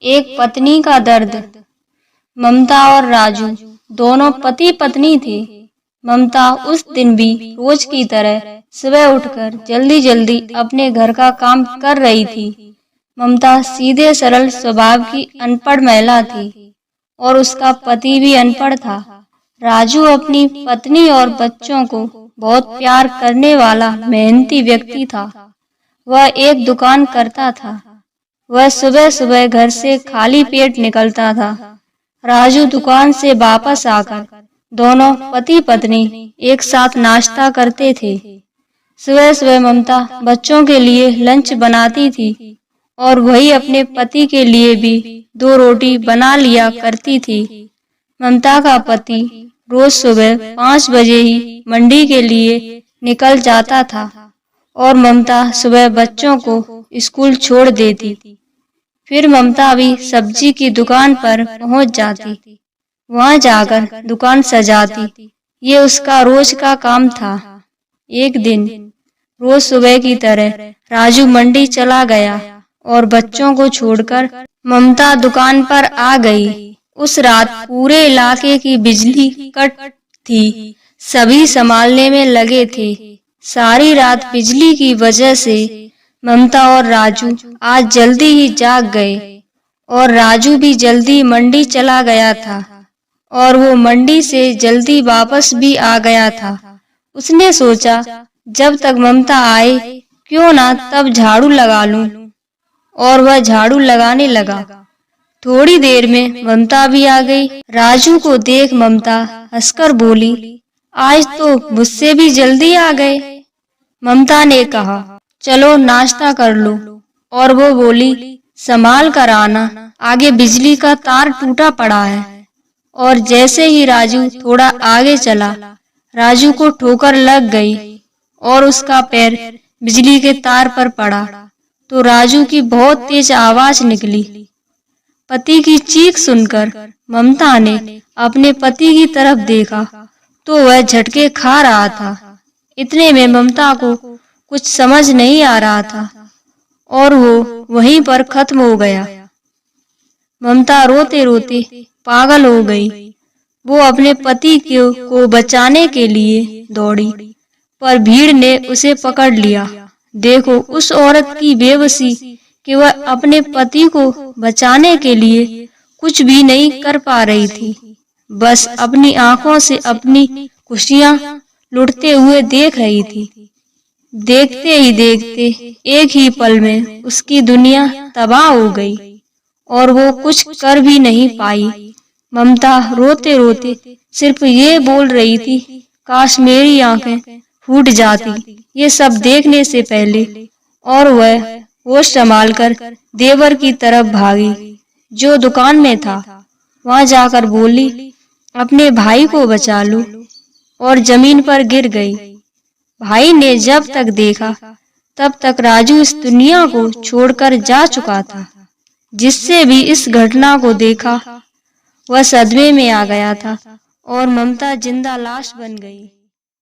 एक पत्नी का दर्द। ममता और राजू दोनों पति पत्नी थे। ममता उस दिन भी रोज की तरह सुबह उठकर जल्दी जल्दी अपने घर का काम कर रही थी। ममता सीधे सरल स्वभाव की अनपढ़ महिला थी और उसका पति भी अनपढ़ था। राजू अपनी पत्नी और बच्चों को बहुत प्यार करने वाला मेहनती व्यक्ति था। वह एक दुकान करता था। वह सुबह सुबह घर से खाली पेट निकलता था। राजू दुकान से वापस आकर दोनों पति पत्नी एक साथ नाश्ता करते थे। सुबह सुबह ममता बच्चों के लिए लंच बनाती थी और वही अपने पति के लिए भी 2 रोटी बना लिया करती थी। ममता का पति रोज सुबह 5 बजे ही मंडी के लिए निकल जाता था और ममता सुबह बच्चों को स्कूल छोड़ देती। फिर ममता भी सब्जी की दुकान पर पहुंच जाती। वहां जाकर दुकान सजाती। ये उसका रोज का काम था। एक दिन रोज सुबह की तरह राजू मंडी चला गया और बच्चों को छोड़कर ममता दुकान पर आ गई। उस रात पूरे इलाके की बिजली कट थी। सभी संभालने में लगे थे। सारी रात बिजली की वजह से ममता और राजू आज जल्दी ही जाग गए और राजू भी जल्दी मंडी चला गया था और वो मंडी से जल्दी वापस भी आ गया था। उसने सोचा जब तक ममता आए क्यों ना तब झाड़ू लगा लूं और वह झाड़ू लगाने लगा। थोड़ी देर में ममता भी आ गई। राजू को देख ममता हंसकर बोली, आज तो मुझसे भी जल्दी आ गए। ममता ने कहा, चलो नाश्ता कर लो। और वो बोली, संभाल कर आना, आगे बिजली का तार टूटा पड़ा है। और जैसे ही राजू थोड़ा आगे चला, राजू को ठोकर लग गई और उसका पैर बिजली के तार पर पड़ा तो राजू की बहुत तेज आवाज निकली। पति की चीख सुनकर ममता ने अपने पति की तरफ देखा तो वह झटके खा रहा था। इतने में ममता को कुछ समझ नहीं आ रहा था और वो वहीं पर खत्म हो गया। ममता रोते रोते पागल हो गई। वो अपने पति को बचाने के लिए दौड़ी पर भीड़ ने उसे पकड़ लिया। देखो उस औरत की बेबसी कि वह अपने पति को बचाने के लिए कुछ भी नहीं कर पा रही थी। बस अपनी आंखों से अपनी खुशियां लुटते हुए देख रही थी। देखते ही देखते एक ही पल में उसकी दुनिया तबाह हो गई और वो कुछ कर भी नहीं पाई। ममता रोते रोते सिर्फ ये बोल रही थी, काश मेरी आंखें फूट जाती ये सब देखने से पहले। और वह होश संभाल कर देवर की तरफ भागी जो दुकान में था। वहां जाकर बोली, अपने भाई को बचा लो, और जमीन पर गिर गई। भाई ने जब तक देखा तब तक राजू इस दुनिया को छोड़कर जा चुका था। जिससे भी इस घटना को देखा वह सदमे में आ गया था और ममता जिंदा लाश बन गई।